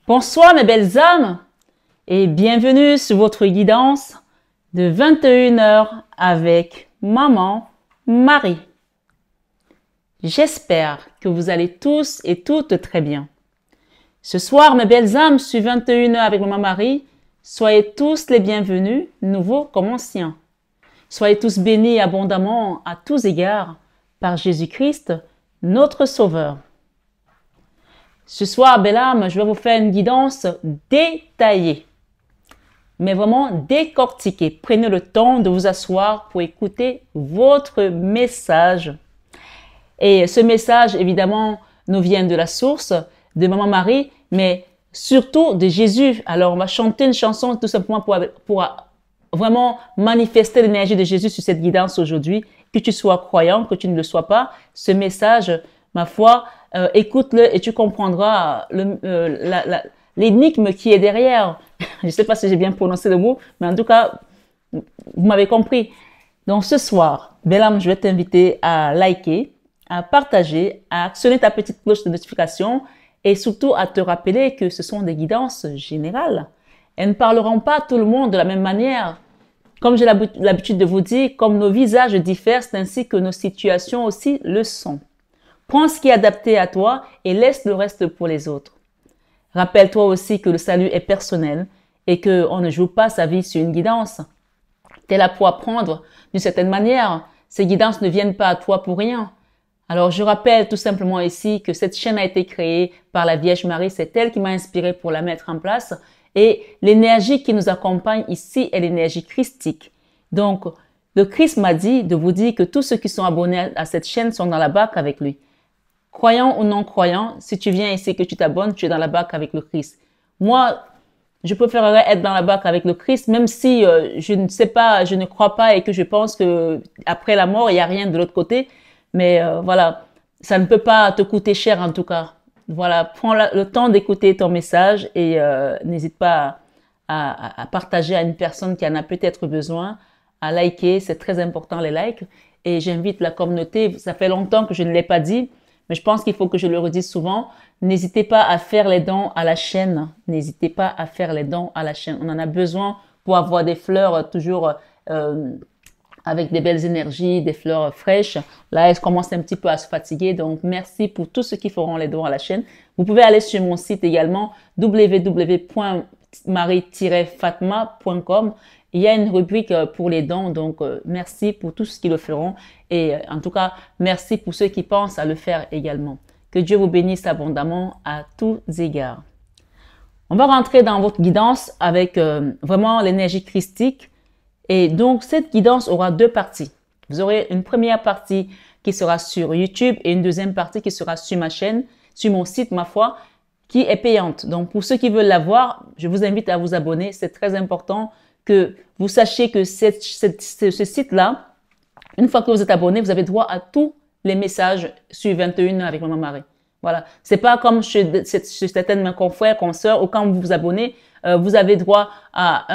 Bonsoir mes belles âmes et bienvenue sur votre guidance de 21 heures avec Maman Marie. J'espère que vous allez tous et toutes très bien. Ce soir mes belles âmes sur 21 heures avec Maman Marie, soyez tous les bienvenus, nouveaux comme anciens. Soyez tous bénis abondamment à tous égards par Jésus-Christ, notre Sauveur. Ce soir, belle âme, je vais vous faire une guidance détaillée, mais vraiment décortiquée. Prenez le temps de vous asseoir pour écouter votre message. Et ce message, évidemment, nous vient de la source de Maman Marie, mais surtout de Jésus. Alors, on va chanter une chanson tout simplement pour vraiment manifester l'énergie de Jésus sur cette guidance aujourd'hui. Que tu sois croyant, que tu ne le sois pas, ce message, ma foi, écoute-le et tu comprendras l'énigme qui est derrière. Je ne sais pas si j'ai bien prononcé le mot, mais en tout cas, vous m'avez compris. Donc ce soir, belle âme, je vais t'inviter à liker, à partager, à actionner ta petite cloche de notification et surtout à te rappeler que ce sont des guidances générales. Elles ne parleront pas à tout le monde de la même manière. Comme j'ai l'habitude de vous dire, comme nos visages diffèrent, c'est ainsi que nos situations aussi le sont. Prends ce qui est adapté à toi et laisse le reste pour les autres. Rappelle-toi aussi que le salut est personnel et qu'on ne joue pas sa vie sur une guidance. Tu es là pour apprendre d'une certaine manière. Ces guidances ne viennent pas à toi pour rien. Alors je rappelle tout simplement ici que cette chaîne a été créée par la Vierge Marie. C'est elle qui m'a inspiré pour la mettre en place. Et l'énergie qui nous accompagne ici est l'énergie christique. Donc, le Christ m'a dit de vous dire que tous ceux qui sont abonnés à cette chaîne sont dans la barque avec lui. Croyant ou non croyant, si tu viens ici et que tu t'abonnes, tu es dans la barque avec le Christ. Moi, je préférerais être dans la barque avec le Christ, même si je ne sais pas, je ne crois pas et que je pense que après la mort, il n'y a rien de l'autre côté. Mais voilà, ça ne peut pas te coûter cher en tout cas. Voilà, prends le temps d'écouter ton message et n'hésite pas à partager à une personne qui en a peut-être besoin, à liker, c'est très important les likes. Et j'invite la communauté, ça fait longtemps que je ne l'ai pas dit, mais je pense qu'il faut que je le redise souvent. N'hésitez pas à faire les dons à la chaîne. N'hésitez pas à faire les dons à la chaîne. On en a besoin pour avoir des fleurs toujours avec des belles énergies, des fleurs fraîches. Là, elles commencent un petit peu à se fatiguer. Donc, merci pour tous ceux qui feront les dons à la chaîne. Vous pouvez aller sur mon site également, www.marie-fatma.com. Il y a une rubrique pour les dons, donc merci pour tous ceux qui le feront et en tout cas, merci pour ceux qui pensent à le faire également. Que Dieu vous bénisse abondamment à tous égards. On va rentrer dans votre guidance avec vraiment l'énergie christique et donc cette guidance aura deux parties. Vous aurez une première partie qui sera sur YouTube et une deuxième partie qui sera sur ma chaîne, sur mon site, ma foi, qui est payante. Donc pour ceux qui veulent la voir, je vous invite à vous abonner, c'est très important que vous sachiez que ce site-là, une fois que vous êtes abonné, vous avez droit à tous les messages sur 21 heures avec Maman Marie. Voilà. C'est pas comme chez certains confrères, consoeurs, où quand vous vous abonnez, vous avez droit à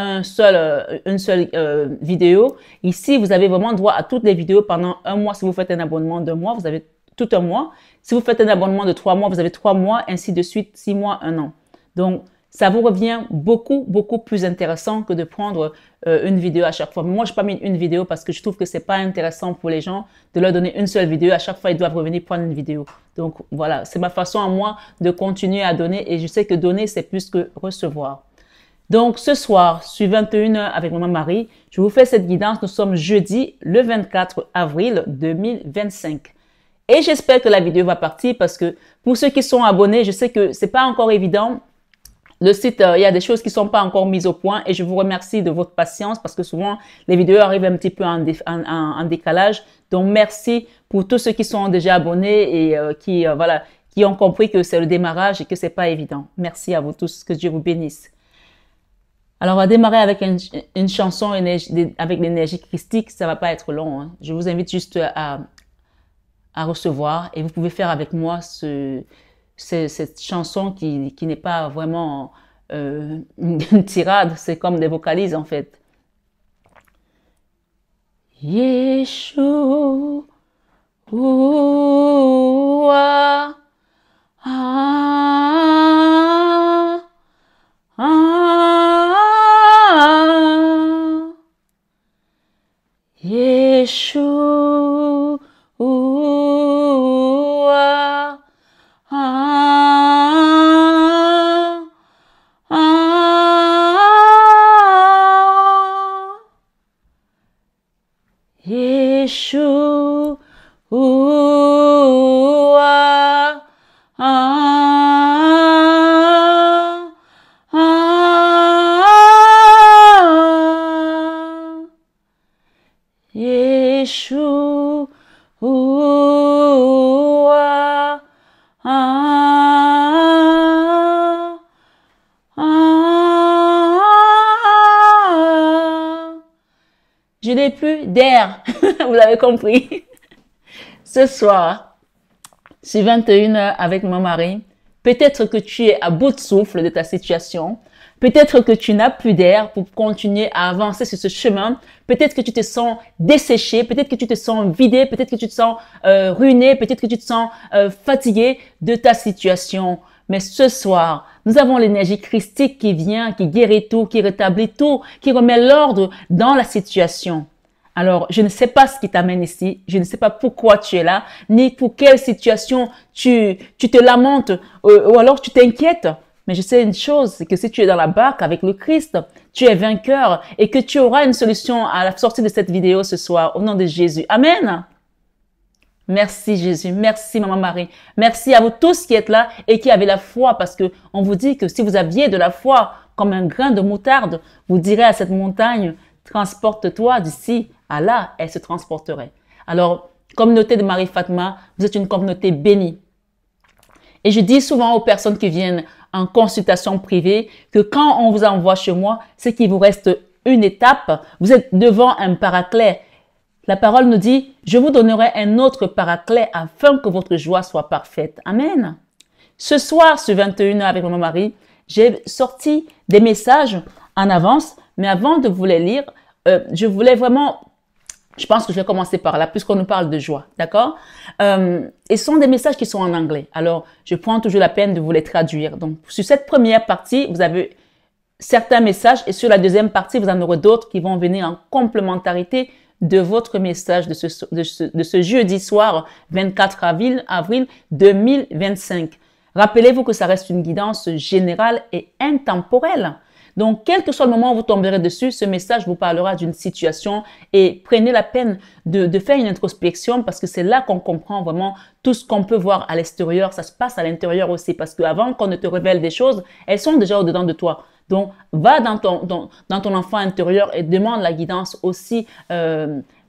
une seule vidéo. Ici, vous avez vraiment droit à toutes les vidéos pendant un mois. Si vous faites un abonnement d'1 mois, vous avez tout un mois. Si vous faites un abonnement de 3 mois, vous avez 3 mois, ainsi de suite, 6 mois, 1 an. Donc, ça vous revient beaucoup plus intéressant que de prendre une vidéo à chaque fois. Moi, je n'ai pas mis une vidéo parce que je trouve que c'est pas intéressant pour les gens de leur donner une seule vidéo. À chaque fois, ils doivent revenir prendre une vidéo. Donc, voilà, c'est ma façon à moi de continuer à donner et je sais que donner, c'est plus que recevoir. Donc, ce soir, sur 21 heures avec Maman Marie, je vous fais cette guidance. Nous sommes jeudi, le 24 avril 2025. Et j'espère que la vidéo va partir parce que pour ceux qui sont abonnés, je sais que c'est pas encore évident. Le site, il y a des choses qui sont pas encore mises au point et je vous remercie de votre patience parce que souvent, les vidéos arrivent un petit peu en décalage. Donc, merci pour tous ceux qui sont déjà abonnés et qui ont compris que c'est le démarrage et que c'est pas évident. Merci à vous tous. Que Dieu vous bénisse. Alors, on va démarrer avec une chanson avec l'énergie christique. Ça va pas être long, hein. Je vous invite juste à recevoir et vous pouvez faire avec moi cette chanson qui n'est pas vraiment une tirade, c'est comme des vocalises en fait. Yeshua, d'air. Vous l'avez compris. Ce soir, sur 21h avec mon mari, peut-être que tu es à bout de souffle de ta situation. Peut-être que tu n'as plus d'air pour continuer à avancer sur ce chemin. Peut-être que tu te sens desséché. Peut-être que tu te sens vidé. Peut-être que tu te sens ruiné. Peut-être que tu te sens fatigué de ta situation. Mais ce soir, nous avons l'énergie christique qui vient, qui guérit tout, qui rétablit tout, qui remet l'ordre dans la situation. Alors, je ne sais pas ce qui t'amène ici. Je ne sais pas pourquoi tu es là, ni pour quelle situation tu te lamentes ou alors tu t'inquiètes. Mais je sais une chose, c'est que si tu es dans la barque avec le Christ, tu es vainqueur et que tu auras une solution à la sortie de cette vidéo ce soir au nom de Jésus. Amen. Merci Jésus, merci Maman Marie, merci à vous tous qui êtes là et qui avez la foi parce que on vous dit que si vous aviez de la foi comme un grain de moutarde, vous direz à cette montagne, transporte-toi d'ici à là, elle se transporterait. Alors, communauté de Marie Fatma, vous êtes une communauté bénie. Et je dis souvent aux personnes qui viennent en consultation privée que quand on vous envoie chez moi, c'est qu'il vous reste une étape, vous êtes devant un paraclet. La parole nous dit, je vous donnerai un autre paraclet afin que votre joie soit parfaite. Amen. Ce soir, sur 21h avec mon mari, j'ai sorti des messages en avance, mais avant de vous les lire, je voulais vraiment, je pense que je vais commencer par là, puisqu'on nous parle de joie, d'accord? Et ce sont des messages qui sont en anglais. Alors, je prends toujours la peine de vous les traduire. Donc, sur cette première partie, vous avez certains messages et sur la deuxième partie, vous en aurez d'autres qui vont venir en complémentarité de votre message de ce jeudi soir 24 avril 2025. Rappelez-vous que ça reste une guidance générale et intemporelle. Donc, quel que soit le moment où vous tomberez dessus, ce message vous parlera d'une situation et prenez la peine de faire une introspection parce que c'est là qu'on comprend vraiment tout ce qu'on peut voir à l'extérieur. Ça se passe à l'intérieur aussi parce qu'avant qu'on ne te révèle des choses, elles sont déjà au-dedans de toi. Donc, va dans ton enfant intérieur et demande la guidance aussi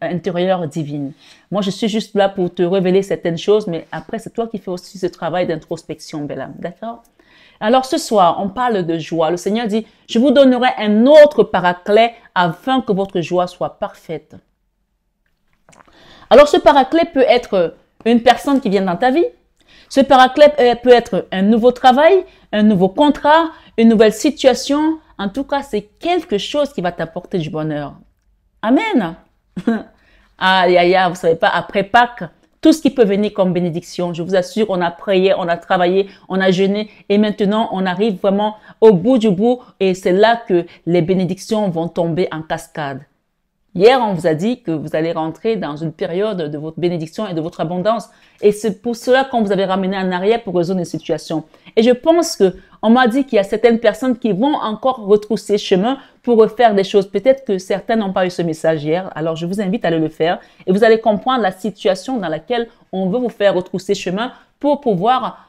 intérieure divine. Moi, je suis juste là pour te révéler certaines choses, mais après, c'est toi qui fais aussi ce travail d'introspection, belle âme. D'accord? Alors, ce soir, on parle de joie. Le Seigneur dit, je vous donnerai un autre paraclet afin que votre joie soit parfaite. Alors, ce paraclet peut être une personne qui vient dans ta vie. Ce paraclet peut être un nouveau travail, un nouveau contrat, une nouvelle situation. En tout cas, c'est quelque chose qui va t'apporter du bonheur. Amen. Aïe, aïe, aïe, vous savez pas, après Pâques, tout ce qui peut venir comme bénédiction, je vous assure, on a prié, on a travaillé, on a jeûné et maintenant, on arrive vraiment au bout du bout et c'est là que les bénédictions vont tomber en cascade. Hier, on vous a dit que vous allez rentrer dans une période de votre bénédiction et de votre abondance. Et c'est pour cela qu'on vous avait ramené en arrière pour résoudre une situation. Et je pense que on m'a dit qu'il y a certaines personnes qui vont encore retrousser chemin pour refaire des choses. Peut-être que certains n'ont pas eu ce message hier. Alors, je vous invite à aller le faire. Et vous allez comprendre la situation dans laquelle on veut vous faire retrousser chemin pour pouvoir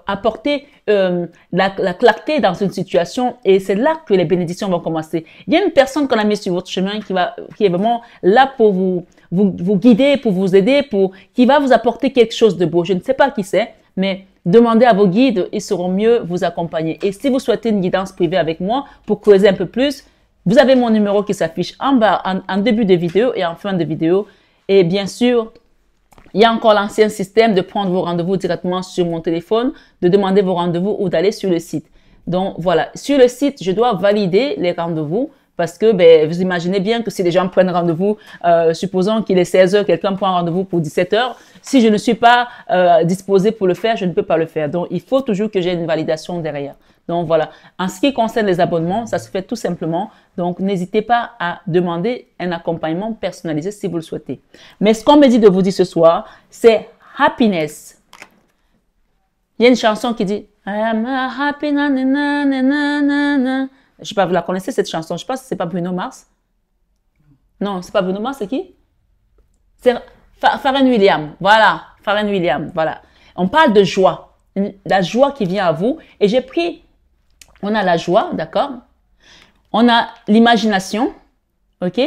apporter la clarté dans une situation et c'est là que les bénédictions vont commencer. Il y a une personne qu'on a mis sur votre chemin qui est vraiment là pour vous guider, pour vous aider, qui va vous apporter quelque chose de beau. Je ne sais pas qui c'est, mais demandez à vos guides, ils sauront mieux vous accompagner. Et si vous souhaitez une guidance privée avec moi pour creuser un peu plus, vous avez mon numéro qui s'affiche en bas, en début de vidéo et en fin de vidéo. Et bien sûr, il y a encore l'ancien système de prendre vos rendez-vous directement sur mon téléphone, de demander vos rendez-vous ou d'aller sur le site. Donc voilà, sur le site, je dois valider les rendez-vous parce que vous imaginez bien que si les gens prennent rendez-vous, supposons qu'il est 16 h, quelqu'un prend rendez-vous pour 17 h, si je ne suis pas disposée pour le faire, je ne peux pas le faire. Donc il faut toujours que j'ai une validation derrière. Donc voilà, en ce qui concerne les abonnements, ça se fait tout simplement. Donc n'hésitez pas à demander un accompagnement personnalisé si vous le souhaitez. Mais ce qu'on me dit de vous dire ce soir, c'est happiness. Il y a une chanson qui dit I am a happy na na na na na na. Je sais pas, vous la connaissez cette chanson? Je sais pas si c'est pas Bruno Mars. Non, c'est pas Bruno Mars, c'est qui? C'est Pharrell Williams. Voilà, Pharrell Williams. Voilà. On parle de joie, la joie qui vient à vous. Et j'ai pris, on a la joie, d'accord? On a l'imagination, ok?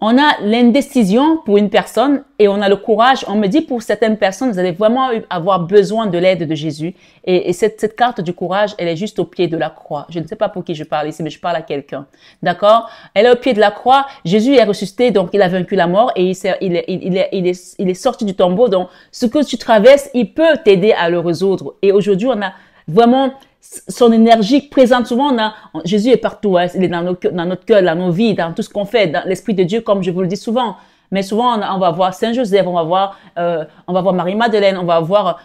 On a l'indécision pour une personne et on a le courage. On me dit pour certaines personnes, vous allez vraiment avoir besoin de l'aide de Jésus. Et cette carte du courage, elle est juste au pied de la croix. Je ne sais pas pour qui je parle ici, mais je parle à quelqu'un. D'accord? Elle est au pied de la croix. Jésus est ressuscité, donc il a vaincu la mort et il est sorti du tombeau. Donc, ce que tu traverses, il peut t'aider à le résoudre. Et aujourd'hui, on a vraiment son énergie présente. Souvent, Jésus est partout, hein. Il est dans notre cœur, dans nos vies, dans tout ce qu'on fait, dans l'Esprit de Dieu, comme je vous le dis souvent. Mais souvent, on va voir Saint Joseph, on va voir Marie-Madeleine, on va voir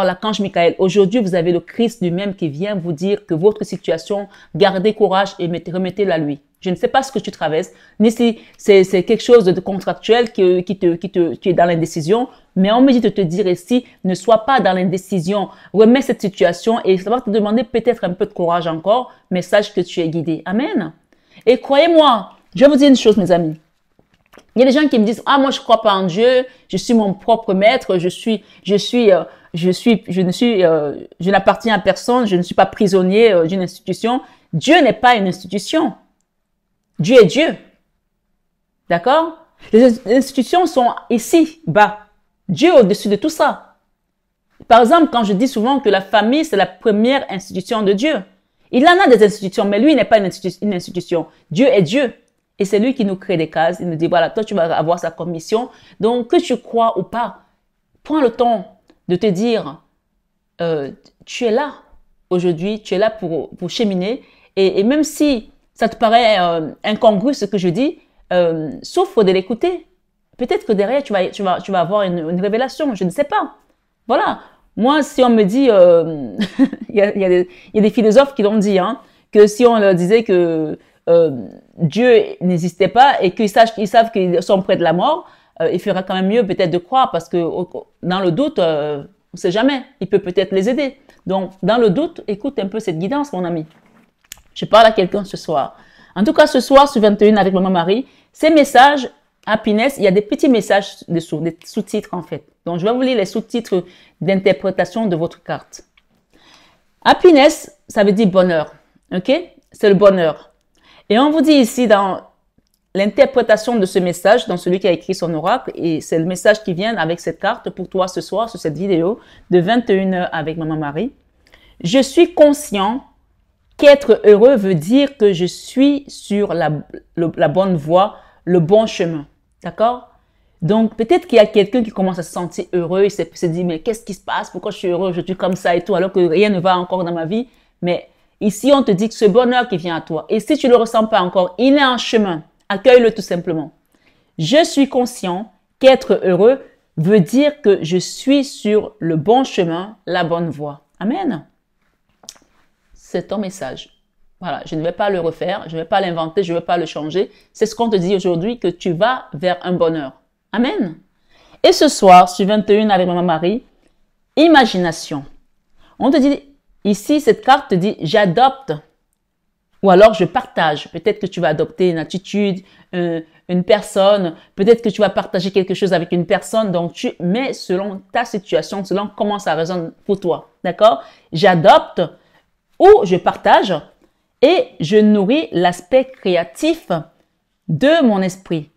l'archange Michael. Aujourd'hui, vous avez le Christ lui-même qui vient vous dire que votre situation, gardez courage et remettez-la à lui. Je ne sais pas ce que tu traverses, ni si c'est quelque chose de contractuel qui est dans l'indécision, mais on me dit de te dire ici, ne sois pas dans l'indécision. Remets cette situation et ça va te demander peut-être un peu de courage encore, mais sache que tu es guidé. Amen. Et croyez-moi, je vais vous dire une chose, mes amis. Il y a des gens qui me disent, ah, moi, je crois pas en Dieu, je suis mon propre maître, je n'appartiens à personne, je ne suis pas prisonnier d'une institution. Dieu n'est pas une institution. Dieu est Dieu. D'accord? Les institutions sont ici, bas. Dieu au-dessus de tout ça. Par exemple, quand je dis souvent que la famille, c'est la première institution de Dieu. Il en a des institutions, mais lui, il n'est pas une institution. Dieu est Dieu. Et c'est lui qui nous crée des cases. Il nous dit, voilà, toi, tu vas avoir sa commission. Donc, que tu crois ou pas, prends le temps de te dire, tu es là aujourd'hui, tu es là pour cheminer. Et même si ça te paraît incongru ce que je dis, souffre de l'écouter. Peut-être que derrière, tu vas avoir une révélation, je ne sais pas. Voilà. Moi, si on me dit, il y a des philosophes qui l'ont dit, hein, que si on leur disait que Dieu n'existait pas et qu'ils savent qu'ils sont près de la mort, il ferait quand même mieux peut-être de croire parce que dans le doute, on ne sait jamais, il peut peut-être les aider. Donc, dans le doute, écoute un peu cette guidance, mon ami. Je parle à quelqu'un ce soir. En tout cas, ce soir, sur 21 avec Maman Marie, ces messages, happiness, il y a des petits messages dessous, des sous-titres en fait. Donc, je vais vous lire les sous-titres d'interprétation de votre carte. Happiness, ça veut dire bonheur. OK? C'est le bonheur. Et on vous dit ici dans l'interprétation de ce message, dans celui qui a écrit son oracle, et c'est le message qui vient avec cette carte pour toi ce soir sur cette vidéo de 21h avec Maman Marie. Je suis conscient qu'être heureux veut dire que je suis sur la bonne voie, le bon chemin. D'accord? Donc, peut-être qu'il y a quelqu'un qui commence à se sentir heureux, il se dit, mais qu'est-ce qui se passe? Pourquoi je suis heureux? Je suis comme ça et tout, alors que rien ne va encore dans ma vie. Mais ici, on te dit que ce bonheur qui vient à toi, et si tu ne le ressens pas encore, il est en chemin. Accueille-le tout simplement. Je suis conscient qu'être heureux veut dire que je suis sur le bon chemin, la bonne voie. Amen. C'est ton message. Voilà, je ne vais pas le refaire, je ne vais pas l'inventer, je ne vais pas le changer. C'est ce qu'on te dit aujourd'hui, que tu vas vers un bonheur. Amen. Et ce soir, sur 21 avec Maman Marie, imagination. On te dit, ici, cette carte te dit, j'adopte ou alors je partage. Peut-être que tu vas adopter une attitude, une personne, peut-être que tu vas partager quelque chose avec une personne, donc mais selon ta situation, selon comment ça résonne pour toi. D'accord? J'adopte ou je partage et je nourris l'aspect créatif de mon esprit.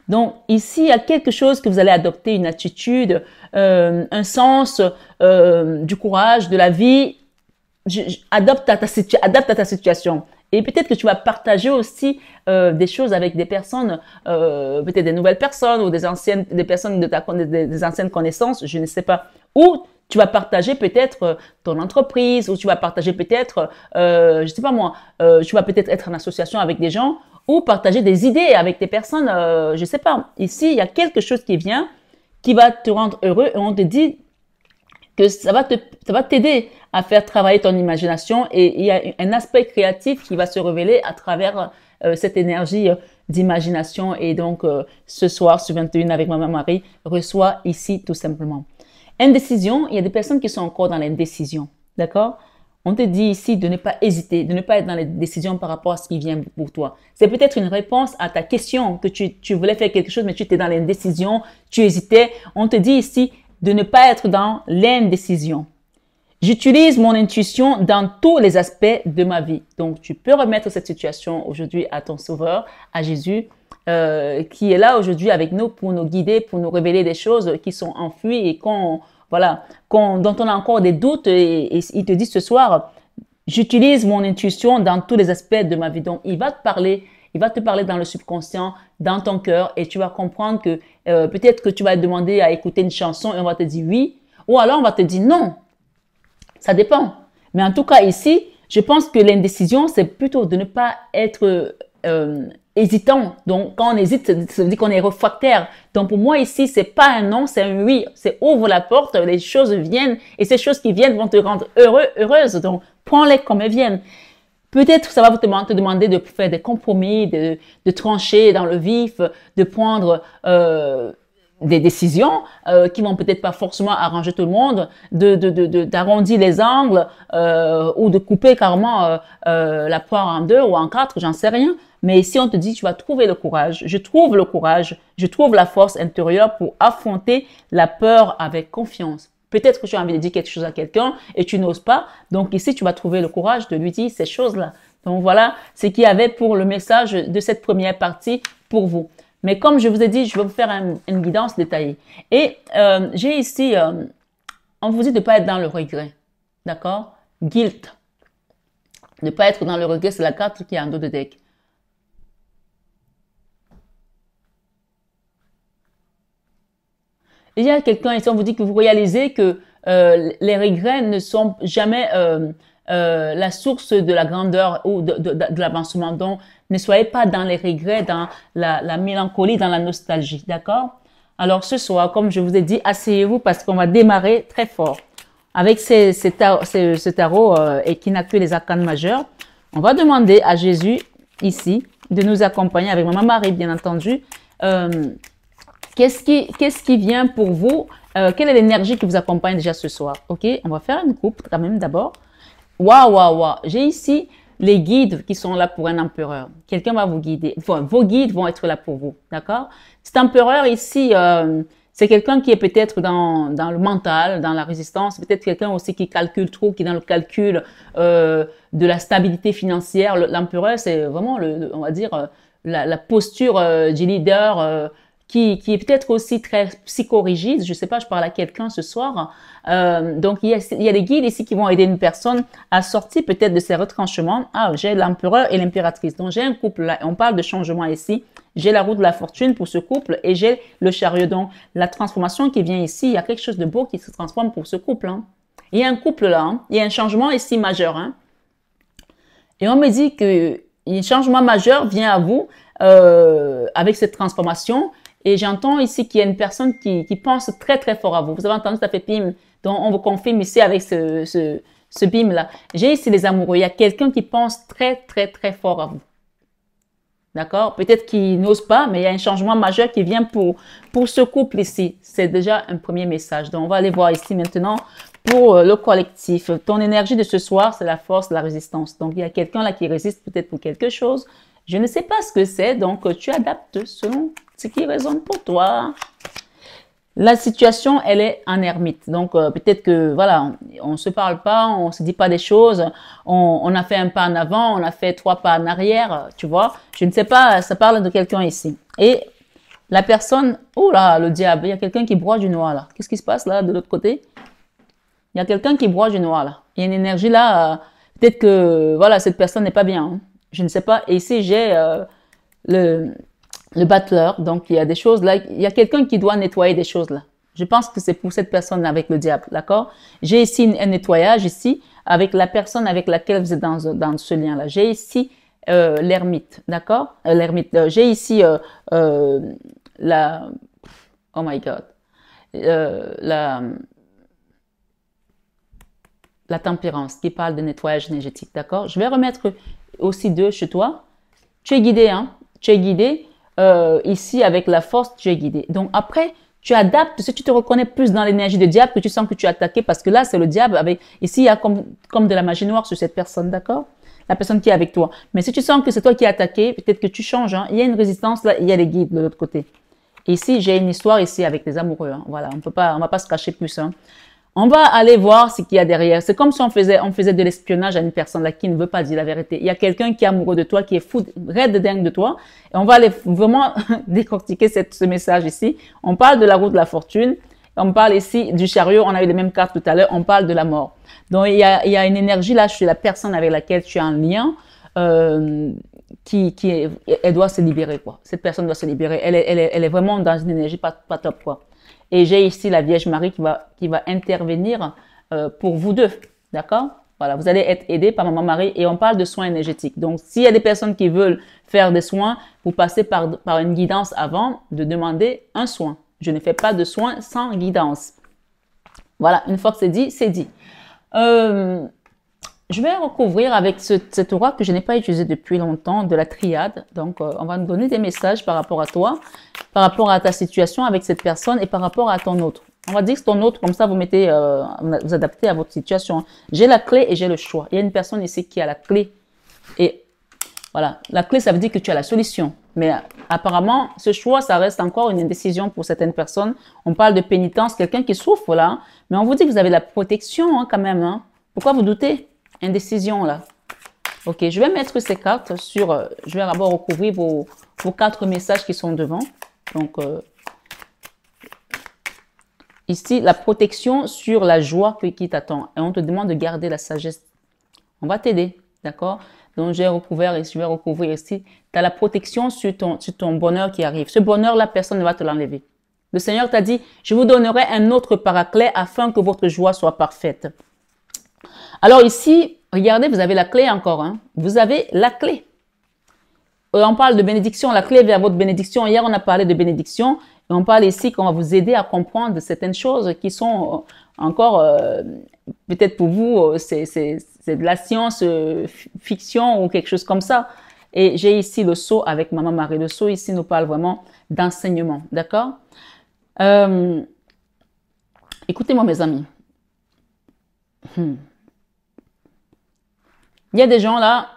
Donc, ici, il y a quelque chose que vous allez adopter, une attitude, un sens du courage, de la vie. Adapte à ta situation. Et peut-être que tu vas partager aussi des choses avec des personnes, peut-être des nouvelles personnes ou des personnes des anciennes connaissances, je ne sais pas. Ou tu vas partager peut-être ton entreprise, ou tu vas partager peut-être, je ne sais pas moi, tu vas peut-être être en association avec des gens, ou partager des idées avec des personnes, je ne sais pas. Ici, il y a quelque chose qui vient, qui va te rendre heureux, et on te dit que ça va t'aider à faire travailler ton imagination, et il y a un aspect créatif qui va se révéler à travers cette énergie d'imagination. Et donc, ce soir, sur 21 avec Maman Marie, reçois ici tout simplement. Indécision, il y a des personnes qui sont encore dans l'indécision, d'accord? On te dit ici de ne pas hésiter, de ne pas être dans les décisions par rapport à ce qui vient pour toi. C'est peut-être une réponse à ta question, que tu voulais faire quelque chose, mais tu étais dans l'indécision, tu hésitais. On te dit ici de ne pas être dans l'indécision. J'utilise mon intuition dans tous les aspects de ma vie. Donc, tu peux remettre cette situation aujourd'hui à ton Sauveur, à Jésus, qui est là aujourd'hui avec nous pour nous guider, pour nous révéler des choses qui sont enfuies et voilà, dont on a encore des doutes et il te dit ce soir, j'utilise mon intuition dans tous les aspects de ma vie. Donc, il va te parler dans le subconscient, dans ton cœur et tu vas comprendre que peut-être que tu vas te demander à écouter une chanson et on va te dire oui ou alors on va te dire non. Ça dépend. Mais en tout cas ici, je pense que l'indécision, c'est plutôt de ne pas être hésitant. Donc, quand on hésite, ça veut dire qu'on est réfractaire. Donc, pour moi, ici, c'est pas un non, c'est un oui. C'est ouvre la porte, les choses viennent et ces choses qui viennent vont te rendre heureuse. Donc, prends-les comme elles viennent. Peut-être ça va te demander de faire des compromis, de trancher dans le vif, de prendre des décisions qui vont peut-être pas forcément arranger tout le monde, d'arrondir les angles ou de couper carrément la poire en deux ou en quatre, j'en sais rien. Mais si on te dit tu vas trouver le courage, je trouve le courage, je trouve la force intérieure pour affronter la peur avec confiance. Peut-être que tu as envie de dire quelque chose à quelqu'un et tu n'oses pas. Donc ici, tu vas trouver le courage de lui dire ces choses-là. Donc voilà ce qu'il y avait pour le message de cette première partie pour vous. Mais comme je vous ai dit, je vais vous faire une guidance détaillée. Et j'ai ici, on vous dit de ne pas être dans le regret. D'accord? Guilt. Ne pas être dans le regret, c'est la carte qui est en dos de deck. Il y a quelqu'un ici, on vous dit que vous réalisez que les regrets ne sont jamais la source de la grandeur ou de l'avancement. Donc, ne soyez pas dans les regrets, dans la mélancolie, dans la nostalgie. D'accord? Alors, ce soir, comme je vous ai dit, asseyez-vous parce qu'on va démarrer très fort. Avec ce tarot et qui n'a que les arcanes majeurs, on va demander à Jésus, ici, de nous accompagner avec Maman Marie, bien entendu. Qu'est-ce qui vient pour vous? Quelle est l'énergie qui vous accompagne déjà ce soir? Ok, on va faire une coupe quand même d'abord. Waouh, waouh, waouh. J'ai ici les guides qui sont là pour un empereur. Quelqu'un va vous guider. Enfin, vos guides vont être là pour vous. D'accord? Cet empereur ici, c'est quelqu'un qui est peut-être dans le mental, dans la résistance. Peut-être quelqu'un aussi qui calcule trop, qui est dans le calcul de la stabilité financière. L'empereur, c'est vraiment, on va dire, la posture du leader qui est peut-être aussi très psychorigide. Je sais pas, je parle à quelqu'un ce soir. Donc, il y a des guides ici qui vont aider une personne à sortir peut-être de ses retranchements. Ah, j'ai l'empereur et l'impératrice. Donc, j'ai un couple là. On parle de changement ici. J'ai la roue de la fortune pour ce couple et j'ai le chariot. Donc, la transformation qui vient ici, il y a quelque chose de beau qui se transforme pour ce couple. Hein. Il y a un couple là. Hein. Il y a un changement ici majeur. Hein. Et on me dit que un changement majeur vient à vous avec cette transformation. Et j'entends ici qu'il y a une personne qui pense très très fort à vous. Vous avez entendu, ça fait pim. Donc on vous confirme ici avec ce bim là. J'ai ici les amoureux. Il y a quelqu'un qui pense très très très fort à vous. D'accord? Peut-être qu'il n'ose pas, mais il y a un changement majeur qui vient pour ce couple ici. C'est déjà un premier message. Donc on va aller voir ici maintenant pour le collectif. Ton énergie de ce soir, c'est la force, la résistance. Donc il y a quelqu'un là qui résiste peut-être pour quelque chose. Je ne sais pas ce que c'est, donc tu adaptes selon ce qui résonne pour toi. La situation, elle est en ermite. Donc, peut-être que, voilà, on se parle pas, on se dit pas des choses, on a fait un pas en avant, on a fait 3 pas en arrière, tu vois. Je ne sais pas, ça parle de quelqu'un ici. Et la personne, oh là, le diable, il y a quelqu'un qui broie du noir là. Qu'est-ce qui se passe là, de l'autre côté? Il y a quelqu'un qui broie du noir là. Il y a une énergie là, peut-être que, voilà, cette personne n'est pas bien. Hein. Je ne sais pas. Et ici, j'ai le battleur. Donc, il y a des choses là. Il y a quelqu'un qui doit nettoyer des choses là. Je pense que c'est pour cette personne avec le diable. D'accord? J'ai ici un nettoyage ici avec la personne avec laquelle vous êtes dans ce lien là. J'ai ici l'ermite. D'accord? L'ermite. J'ai ici la... Oh my God. La tempérance qui parle de nettoyage énergétique. D'accord? Je vais remettre aussi 2 chez toi. Tu es guidé, hein? Tu es guidé. Ici, avec la force, tu es guidé. Donc, après, tu adaptes. Si tu te reconnais plus dans l'énergie de diable, que tu sens que tu es attaqué, parce que là, c'est le diable avec, ici, il y a comme de la magie noire sur cette personne, d'accord? La personne qui est avec toi. Mais si tu sens que c'est toi qui es attaqué, peut-être que tu changes, hein? Il y a une résistance, là, il y a les guides de l'autre côté. Et ici, j'ai une histoire ici avec les amoureux, hein? Voilà, on va pas se cacher plus, hein? On va aller voir ce qu'il y a derrière. C'est comme si on faisait de l'espionnage à une personne là qui ne veut pas dire la vérité. Il y a quelqu'un qui est amoureux de toi, qui est fou, raide de dingue de toi. Et on va aller vraiment décortiquer ce message ici. On parle de la roue de la fortune. On parle ici du chariot. On a eu les mêmes cartes tout à l'heure. On parle de la mort. Donc, il y a une énergie là chez la personne avec laquelle tu as un lien. Elle doit se libérer, quoi. Cette personne doit se libérer. Elle est vraiment dans une énergie pas top, quoi. Et j'ai ici la Vierge Marie qui va intervenir pour vous deux, d'accord? Voilà, vous allez être aidés par Maman Marie et on parle de soins énergétiques. Donc, s'il y a des personnes qui veulent faire des soins, vous passez par une guidance avant de demander un soin. Je ne fais pas de soins sans guidance. Voilà, une fois que c'est dit, c'est dit. Je vais recouvrir avec cet aura que je n'ai pas utilisé depuis longtemps, de la triade. Donc, on va nous donner des messages par rapport à toi, par rapport à ta situation avec cette personne et par rapport à ton autre. On va dire que ton autre, comme ça, vous mettez, vous adaptez à votre situation. J'ai la clé et j'ai le choix. Il y a une personne ici qui a la clé. Et voilà, la clé, ça veut dire que tu as la solution. Mais apparemment, ce choix, ça reste encore une indécision pour certaines personnes. On parle de pénitence, quelqu'un qui souffre là. Mais on vous dit que vous avez la protection hein, quand même. Hein. Pourquoi vous doutez? Indécision là. Ok, je vais mettre ces cartes sur... je vais d'abord recouvrir vos 4 messages qui sont devant. Donc, ici, la protection sur la joie qui t'attend. Et on te demande de garder la sagesse. On va t'aider, d'accord? Donc, je vais recouvrir ici. Tu as la protection sur ton bonheur qui arrive. Ce bonheur-là, personne ne va te l'enlever. Le Seigneur t'a dit, je vous donnerai un autre paraclet afin que votre joie soit parfaite. Alors ici, regardez, vous avez la clé encore. Hein. Vous avez la clé. On parle de bénédiction, la clé vers votre bénédiction. Hier, on a parlé de bénédiction. Et on parle ici qu'on va vous aider à comprendre certaines choses qui sont encore, peut-être pour vous, c'est de la science fiction ou quelque chose comme ça. Et j'ai ici le sceau avec Maman Marie. Le sceau ici nous parle vraiment d'enseignement. D'accord? Écoutez-moi mes amis. Il y a des gens là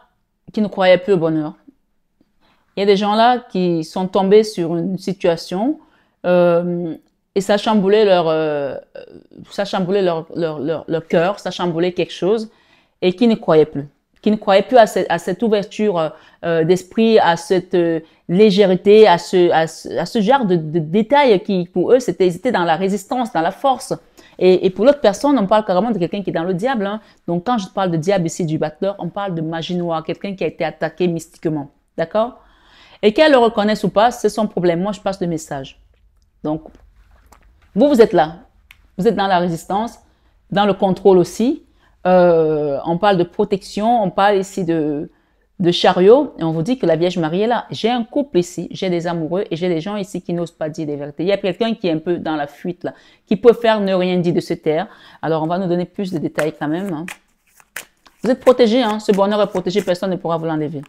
qui ne croyaient plus au bonheur. Il y a des gens là qui sont tombés sur une situation et ça a chamboulé leur cœur, ça a chamboulé quelque chose et qui ne croyaient plus. Qui ne croyaient plus à cette ouverture d'esprit, à cette légèreté, à ce genre de détails qui pour eux ils étaient dans la résistance, dans la force. Et pour l'autre personne, on parle carrément de quelqu'un qui est dans le diable. Hein. Donc, quand je parle de diable ici, du battleur, on parle de magie noire, quelqu'un qui a été attaqué mystiquement. D'accord? Et qu'elle le reconnaisse ou pas, c'est son problème. Moi, je passe le message. Donc, vous êtes là. Vous êtes dans la résistance, dans le contrôle aussi. On parle de protection, on parle ici de chariot, et on vous dit que la Vierge Marie est là. J'ai un couple ici, j'ai des amoureux et j'ai des gens ici qui n'osent pas dire des vérités. Il y a quelqu'un qui est un peu dans la fuite là, qui peut faire ne rien dire de se taire. Alors on va nous donner plus de détails quand même. Hein. Vous êtes protégés, hein. Ce bonheur est protégé, personne ne pourra vous l'enlever.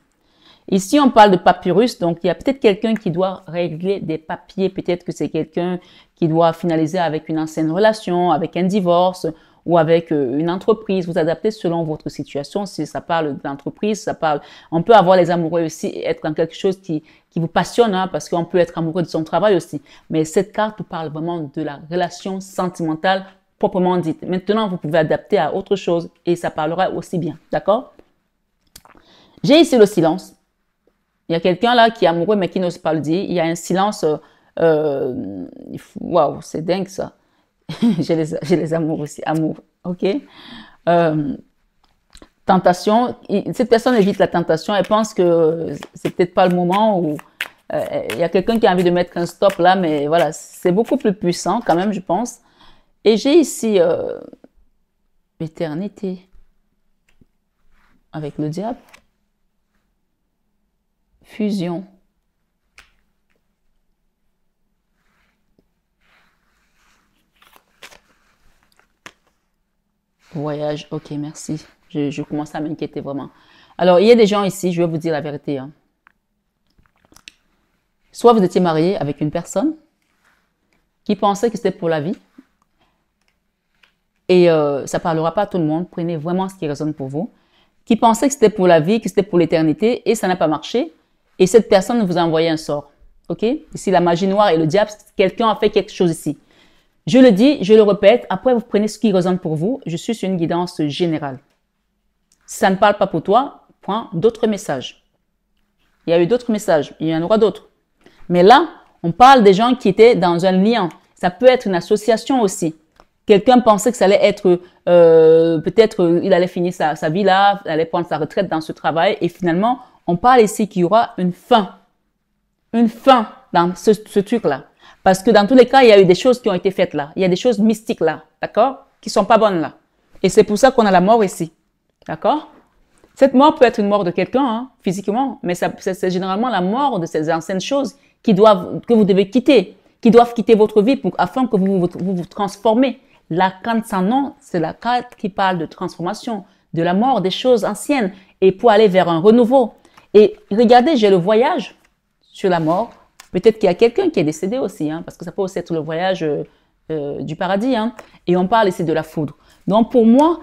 Ici on parle de papyrus, donc il y a peut-être quelqu'un qui doit régler des papiers, peut-être que c'est quelqu'un qui doit finaliser avec une ancienne relation, avec un divorce, ou avec une entreprise, vous adaptez selon votre situation. Si ça parle d'entreprise, ça parle. On peut avoir les amoureux aussi, être dans quelque chose qui vous passionne, hein, parce qu'on peut être amoureux de son travail aussi. Mais cette carte parle vraiment de la relation sentimentale proprement dite. Maintenant, vous pouvez adapter à autre chose et ça parlera aussi bien, d'accord? J'ai ici le silence. Il y a quelqu'un là qui est amoureux mais qui n'ose pas le dire. Il y a un silence. Waouh, c'est dingue ça. j'ai les amours aussi, amour, ok. Tentation, cette personne évite la tentation, elle pense que c'est peut-être pas le moment où il y a quelqu'un qui a envie de mettre un stop là, mais voilà, c'est beaucoup plus puissant quand même, je pense. Et j'ai ici l'éternité avec le diable, fusion. Voyage, ok, merci. Je commence à m'inquiéter vraiment. Alors, il y a des gens ici, je vais vous dire la vérité. Hein. Soit vous étiez marié avec une personne qui pensait que c'était pour la vie. Et ça ne parlera pas à tout le monde. Prenez vraiment ce qui résonne pour vous. Qui pensait que c'était pour la vie, que c'était pour l'éternité, et ça n'a pas marché. Et cette personne vous a envoyé un sort. Ok? Ici, la magie noire et le diable, quelqu'un a fait quelque chose ici. Je le dis, je le répète, après vous prenez ce qui résonne pour vous. Je suis sur une guidance générale. Si ça ne parle pas pour toi, prends d'autres messages. Il y a eu d'autres messages, il y en aura d'autres. Mais là, on parle des gens qui étaient dans un lien. Ça peut être une association aussi. Quelqu'un pensait que ça allait être, peut-être il allait finir sa vie là, il allait prendre sa retraite dans ce travail. Et finalement, on parle ici qu'il y aura une fin. Une fin dans ce truc-là. Parce que dans tous les cas, il y a eu des choses qui ont été faites là. Il y a des choses mystiques là, d'accord? Qui sont pas bonnes là. Et c'est pour ça qu'on a la mort ici. D'accord? Cette mort peut être une mort de quelqu'un, hein, physiquement, mais c'est généralement la mort de ces anciennes choses que vous devez quitter, qui doivent quitter votre vie afin que vous transformez. La carte sans nom, c'est la carte qui parle de transformation, de la mort des choses anciennes et pour aller vers un renouveau. Et regardez, j'ai le voyage sur la mort. Peut-être qu'il y a quelqu'un qui est décédé aussi, hein, parce que ça peut aussi être le voyage du paradis. Hein, et on parle ici de la foudre. Donc pour moi,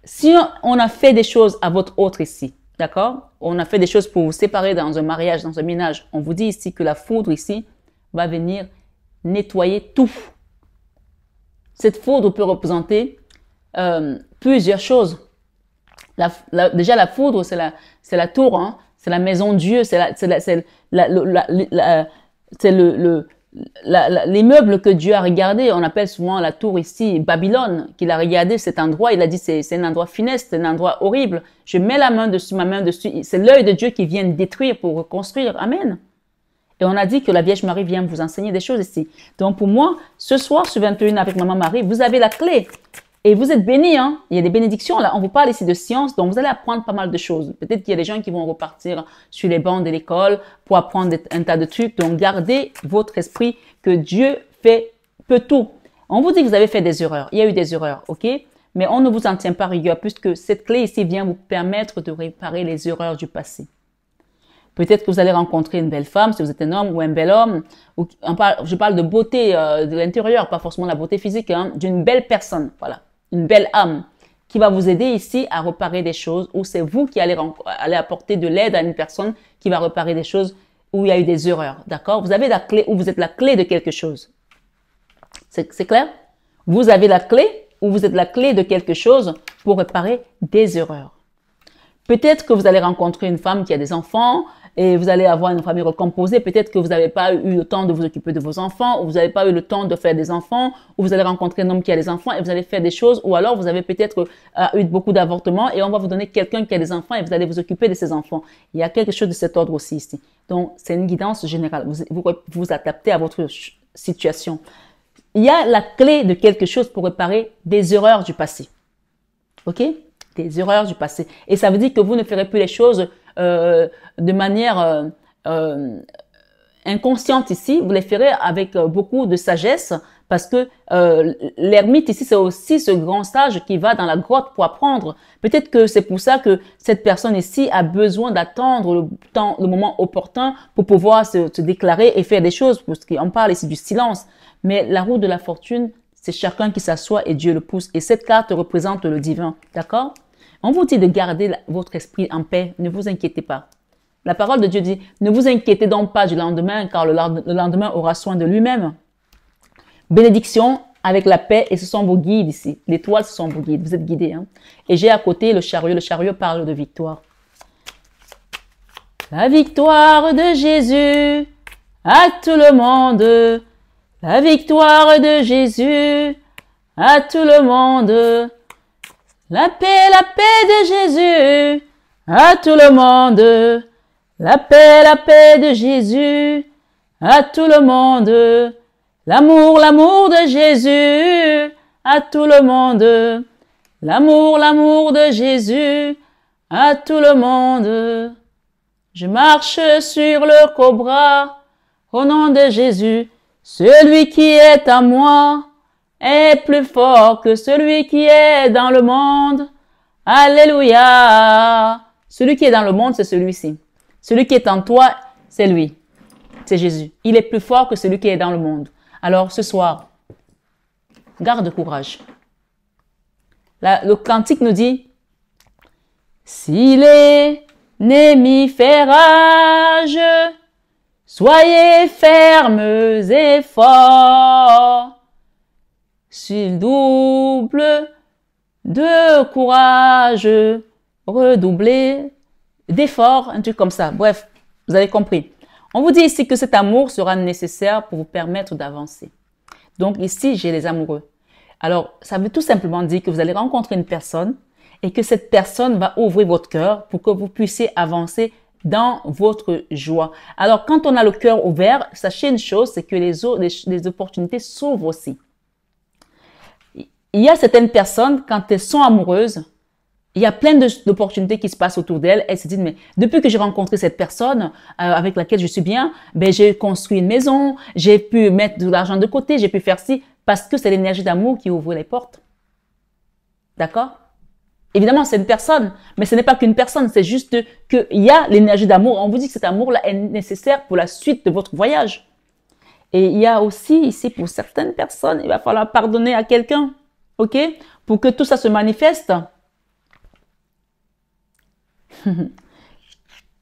si on a fait des choses à votre autre ici, d'accord? On a fait des choses pour vous séparer dans un mariage, dans un ménage. On vous dit ici que la foudre ici va venir nettoyer tout. Cette foudre peut représenter plusieurs choses. Déjà, la foudre, c'est la tour, hein, c'est la maison de Dieu, c'est l'immeuble que Dieu a regardé. On appelle souvent la tour ici Babylone, qu'il a regardé cet endroit. Il a dit c'est un endroit funeste, c'est un endroit horrible. Je mets ma main dessus. C'est l'œil de Dieu qui vient détruire pour reconstruire. Amen. Et on a dit que la Vierge Marie vient vous enseigner des choses ici. Donc pour moi, ce soir sur 21 avec Maman Marie, vous avez la clé. Et vous êtes bénis, hein. Il y a des bénédictions. Là, on vous parle ici de science, donc vous allez apprendre pas mal de choses. Peut-être qu'il y a des gens qui vont repartir sur les bancs de l'école pour apprendre un tas de trucs. Donc gardez votre esprit que Dieu peut tout. On vous dit que vous avez fait des erreurs. Il y a eu des erreurs, ok? Mais on ne vous en tient pas rigueur puisque cette clé ici vient vous permettre de réparer les erreurs du passé. Peut-être que vous allez rencontrer une belle femme, si vous êtes un homme ou un bel homme. Je parle de beauté de l'intérieur, pas forcément la beauté physique, hein, d'une belle personne, voilà, une belle âme qui va vous aider ici à réparer des choses ou c'est vous qui allez apporter de l'aide à une personne qui va réparer des choses où il y a eu des erreurs, d'accord? Vous avez la clé ou vous êtes la clé de quelque chose. C'est clair? Vous avez la clé ou vous êtes la clé de quelque chose pour réparer des erreurs. Peut-être que vous allez rencontrer une femme qui a des enfants et vous allez avoir une famille recomposée. Peut-être que vous n'avez pas eu le temps de vous occuper de vos enfants ou vous n'avez pas eu le temps de faire des enfants ou vous allez rencontrer un homme qui a des enfants et vous allez faire des choses ou alors vous avez peut-être eu beaucoup d'avortements et on va vous donner quelqu'un qui a des enfants et vous allez vous occuper de ces enfants. Il y a quelque chose de cet ordre aussi ici. Donc, c'est une guidance générale. Vous adaptez à votre situation. Il y a la clé de quelque chose pour réparer des erreurs du passé. OK? Des erreurs du passé. Et ça veut dire que vous ne ferez plus les choses de manière inconsciente ici. Vous les ferez avec beaucoup de sagesse parce que l'ermite ici, c'est aussi ce grand sage qui va dans la grotte pour apprendre. Peut-être que c'est pour ça que cette personne ici a besoin d'attendre le moment opportun pour pouvoir se déclarer et faire des choses. Parce qu'on parle ici du silence. Mais la roue de la fortune, c'est chacun qui s'assoit et Dieu le pousse. Et cette carte représente le divin. D'accord? On vous dit de garder votre esprit en paix. Ne vous inquiétez pas. La parole de Dieu dit, ne vous inquiétez donc pas du lendemain, car le lendemain aura soin de lui-même. Bénédiction avec la paix, et ce sont vos guides ici. L'étoile, ce sont vos guides. Vous êtes guidés. Hein? Et j'ai à côté le chariot. Le chariot parle de victoire. La victoire de Jésus à tout le monde. La victoire de Jésus à tout le monde. La paix de Jésus à tout le monde. La paix de Jésus à tout le monde. L'amour de Jésus à tout le monde. L'amour de Jésus à tout le monde. Je marche sur le cobra au nom de Jésus. Celui qui est à moi est plus fort que celui qui est dans le monde. Alléluia. Celui qui est dans le monde, c'est celui-ci. Celui qui est en toi, c'est lui. C'est Jésus. Il est plus fort que celui qui est dans le monde. Alors, ce soir, garde courage. Le cantique nous dit, si l'ennemi fait rage, soyez fermes et forts. s'il double de courage, redoubler d'efforts, un truc comme ça. Bref, vous avez compris. On vous dit ici que cet amour sera nécessaire pour vous permettre d'avancer. Donc ici, j'ai les amoureux. Alors, ça veut tout simplement dire que vous allez rencontrer une personne et que cette personne va ouvrir votre cœur pour que vous puissiez avancer dans votre joie. Alors, quand on a le cœur ouvert, sachez une chose, c'est que les opportunités s'ouvrent aussi. Il y a certaines personnes, quand elles sont amoureuses, il y a plein d'opportunités qui se passent autour d'elles. Elles se disent, mais depuis que j'ai rencontré cette personne avec laquelle je suis bien, ben, j'ai construit une maison, j'ai pu mettre de l'argent de côté, j'ai pu faire ci, parce que c'est l'énergie d'amour qui ouvre les portes. D'accord? Évidemment, c'est une personne, mais ce n'est pas qu'une personne, c'est juste qu'il y a l'énergie d'amour. On vous dit que cet amour-là est nécessaire pour la suite de votre voyage. Et il y a aussi ici, pour certaines personnes, il va falloir pardonner à quelqu'un, ok? Pour que tout ça se manifeste.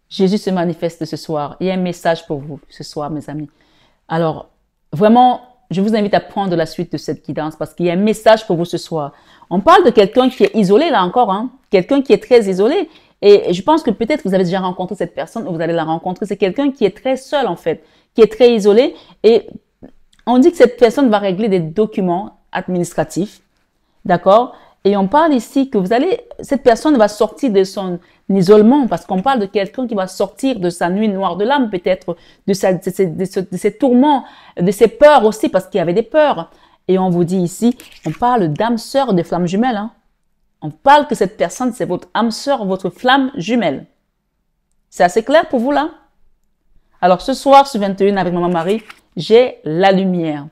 Jésus se manifeste ce soir. Il y a un message pour vous ce soir, mes amis. Alors, vraiment, je vous invite à prendre la suite de cette guidance parce qu'il y a un message pour vous ce soir. On parle de quelqu'un qui est isolé, là encore, hein? Quelqu'un qui est très isolé. Et je pense que peut-être vous avez déjà rencontré cette personne ou vous allez la rencontrer. C'est quelqu'un qui est très seul, en fait, qui est très isolé. Et on dit que cette personne va régler des documents administratifs. D'accord? Et on parle ici que cette personne va sortir de son isolement parce qu'on parle de quelqu'un qui va sortir de sa nuit noire de l'âme, peut-être, de ses tourments, de ses peurs aussi, parce qu'il y avait des peurs. Et on vous dit ici, on parle d'âme sœur de flamme jumelle. Hein. On parle que cette personne, c'est votre âme sœur, votre flamme jumelle. C'est assez clair pour vous là? Alors ce soir, sur 21 avec Maman Marie, j'ai la lumière.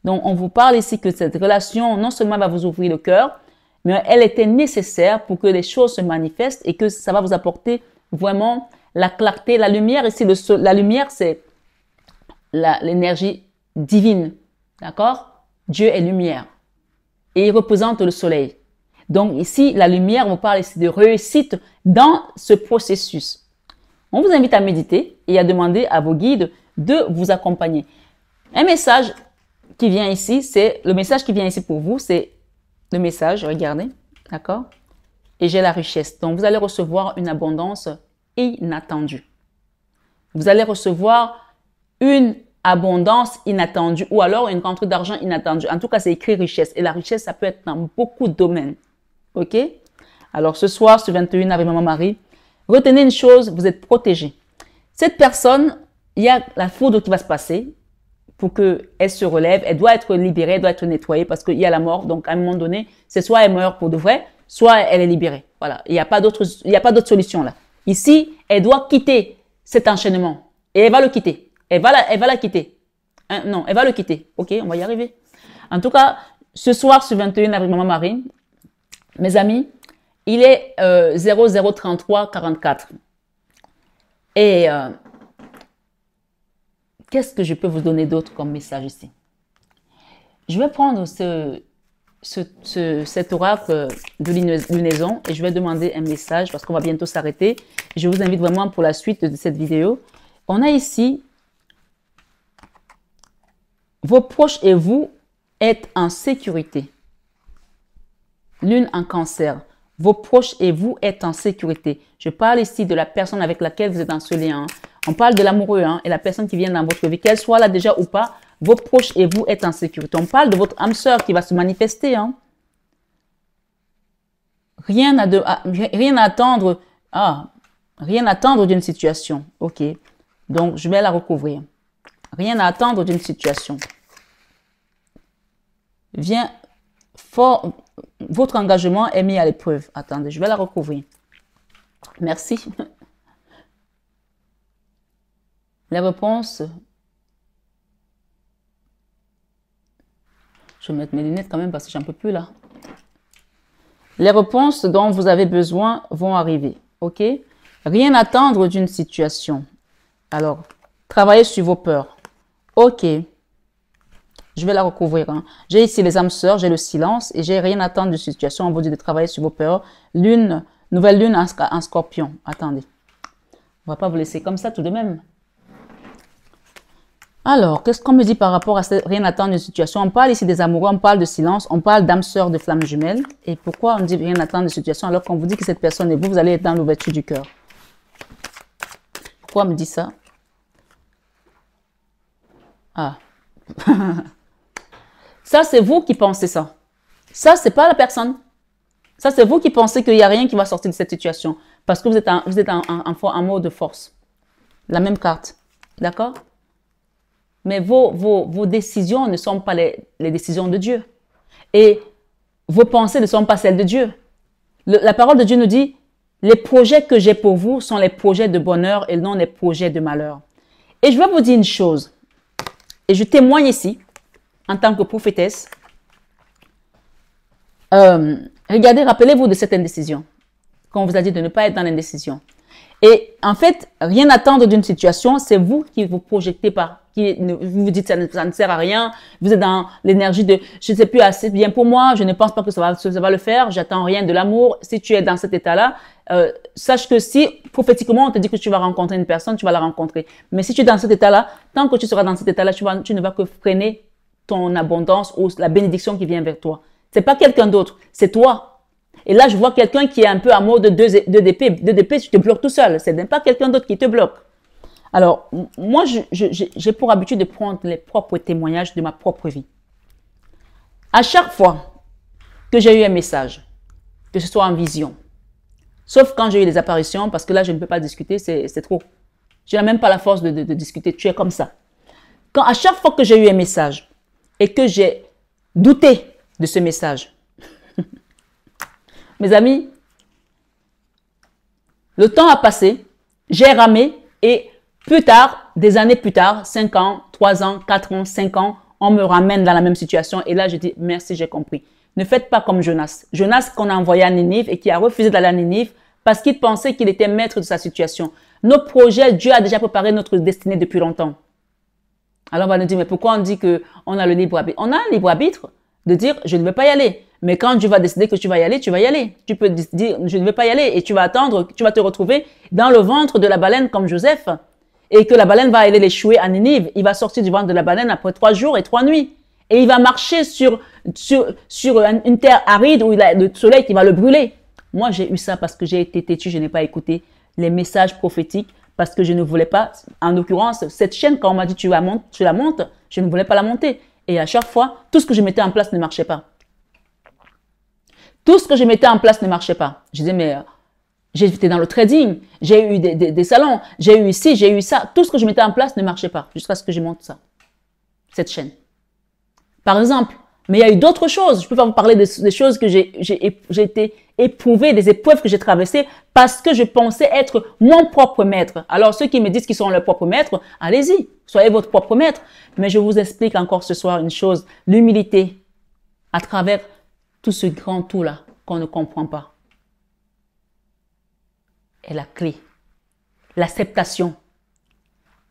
Donc on vous parle ici que cette relation, non seulement va vous ouvrir le cœur, mais elle était nécessaire pour que les choses se manifestent et que ça va vous apporter vraiment la clarté, la lumière. Ici, la lumière, c'est l'énergie divine. D'accord? Dieu est lumière. Et il représente le soleil. Donc ici, la lumière, on parle ici de réussite dans ce processus. On vous invite à méditer et à demander à vos guides de vous accompagner. Un message qui vient ici, le message qui vient ici pour vous, c'est le message, regardez, d'accord? Et j'ai la richesse. Donc, vous allez recevoir une abondance inattendue. Vous allez recevoir une abondance inattendue ou alors une rentrée d'argent inattendue. En tout cas, c'est écrit richesse. Et la richesse, ça peut être dans beaucoup de domaines. OK? Alors, ce soir, sur 21 avec Maman Marie, retenez une chose, vous êtes protégé. Cette personne, il y a la foudre qui va se passer. Pour qu'elle se relève, elle doit être libérée, elle doit être nettoyée parce qu'il y a la mort. Donc, à un moment donné, c'est soit elle meurt pour de vrai, soit elle est libérée. Voilà. Il n'y a pas d'autre solution là. Ici, elle doit quitter cet enchaînement. Et elle va le quitter. Elle va la quitter. Hein? Non, elle va le quitter. OK, on va y arriver. En tout cas, ce soir, sur 21 avec Maman Marie, mes amis, il est 003344. Et qu'est-ce que je peux vous donner d'autre comme message ici? Je vais prendre cet oracle de lunaison et je vais demander un message parce qu'on va bientôt s'arrêter. Je vous invite vraiment pour la suite de cette vidéo. On a ici, vos proches et vous êtes en sécurité. Lune en cancer. Vos proches et vous êtes en sécurité. Je parle ici de la personne avec laquelle vous êtes en ce lien. On parle de l'amoureux et la personne qui vient dans votre vie, qu'elle soit là déjà ou pas, vos proches et vous êtes en sécurité. On parle de votre âme sœur qui va se manifester. Hein. Rien à attendre. Rien à attendre d'une situation. OK. Donc, je vais la recouvrir. Rien à attendre d'une situation. Votre engagement est mis à l'épreuve. Attendez, je vais la recouvrir. Merci. Les réponses. Je vais mettre mes lunettes quand même parce que j'en peux plus là. Les réponses dont vous avez besoin vont arriver. OK? Rien attendre d'une situation. Alors, travaillez sur vos peurs. OK. Je vais la recouvrir. Hein. J'ai ici les âmes sœurs, j'ai le silence et j'ai rien attendre d'une situation. On vous dit de travailler sur vos peurs. Nouvelle lune en scorpion. Attendez. On va pas vous laisser comme ça tout de même. Alors, qu'est-ce qu'on me dit par rapport à rien attendre d'une situation? On parle ici des amoureux, on parle de silence, on parle d'âme sœur, de flamme jumelle. Et pourquoi on dit rien attendre d'une situation alors qu'on vous dit que cette personne est vous, vous allez être dans l'ouverture du cœur? Pourquoi on me dit ça? Ah. Ça, c'est vous qui pensez ça. Ça, c'est pas la personne. Ça, c'est vous qui pensez qu'il n'y a rien qui va sortir de cette situation. Parce que vous êtes en mode de force. La même carte. D'accord? Mais vos décisions ne sont pas les décisions de Dieu. Et vos pensées ne sont pas celles de Dieu. La parole de Dieu nous dit, les projets que j'ai pour vous sont les projets de bonheur et non les projets de malheur. Et je vais vous dire une chose. Et je témoigne ici, en tant que prophétesse. Regardez, rappelez-vous de cette indécision. Quand on vous a dit de ne pas être dans l'indécision. Et en fait, rien attendre d'une situation, c'est vous qui vous projetez pas, vous vous dites ça ne sert à rien, vous êtes dans l'énergie de je ne sais plus assez bien pour moi, je ne pense pas que ça va le faire, j'attends rien de l'amour. Si tu es dans cet état-là, sache que si prophétiquement on te dit que tu vas rencontrer une personne, tu vas la rencontrer. Mais si tu es dans cet état-là, tant que tu seras dans cet état-là, tu ne vas que freiner ton abondance ou la bénédiction qui vient vers toi. C'est pas quelqu'un d'autre, c'est toi. Et là, je vois quelqu'un qui est un peu à mode de 2 d'épée. 2 d'épée, tu te bloques tout seul. C'est même pas quelqu'un d'autre qui te bloque. Alors, moi, j'ai pour habitude de prendre les propres témoignages de ma propre vie. À chaque fois que j'ai eu un message, que ce soit en vision, sauf quand j'ai eu des apparitions, parce que là, je ne peux pas discuter, c'est trop. Je n'ai même pas la force de discuter. Tu es comme ça. À chaque fois que j'ai eu un message et que j'ai douté de ce message, mes amis, le temps a passé, j'ai ramé et plus tard, des années plus tard, 5 ans, 3 ans, 4 ans, 5 ans, on me ramène dans la même situation et là je dis merci, j'ai compris. Ne faites pas comme Jonas. Jonas qu'on a envoyé à Ninive et qui a refusé d'aller à Ninive parce qu'il pensait qu'il était maître de sa situation. Nos projets, Dieu a déjà préparé notre destinée depuis longtemps. Alors on va nous dire mais pourquoi on dit qu'on a le libre arbitre? On a un libre arbitre de dire je ne veux pas y aller. Mais quand Dieu va décider que tu vas y aller, tu vas y aller. Tu peux dire, je ne vais pas y aller et tu vas attendre, tu vas te retrouver dans le ventre de la baleine comme Joseph et que la baleine va aller l'échouer à Ninive. Il va sortir du ventre de la baleine après 3 jours et 3 nuits. Et il va marcher sur une terre aride où il a le soleil qui va le brûler. Moi, j'ai eu ça parce que j'ai été têtu, je n'ai pas écouté les messages prophétiques parce que je ne voulais pas, en l'occurrence, cette chaîne, quand on m'a dit tu la montes, je ne voulais pas la monter. Et à chaque fois, tout ce que je mettais en place ne marchait pas. Tout ce que je mettais en place ne marchait pas. Je disais, mais j'étais dans le trading, j'ai eu des salons, j'ai eu ici, j'ai eu ça. Tout ce que je mettais en place ne marchait pas jusqu'à ce que je monte ça, cette chaîne. Par exemple, mais il y a eu d'autres choses. Je peux pas vous parler des choses que j'ai été éprouvée, des épreuves que j'ai traversées parce que je pensais être mon propre maître. Alors, ceux qui me disent qu'ils sont leur propre maître, allez-y, soyez votre propre maître. Mais je vous explique encore ce soir une chose, l'humilité à travers tout ce grand tout-là qu'on ne comprend pas est la clé. L'acceptation.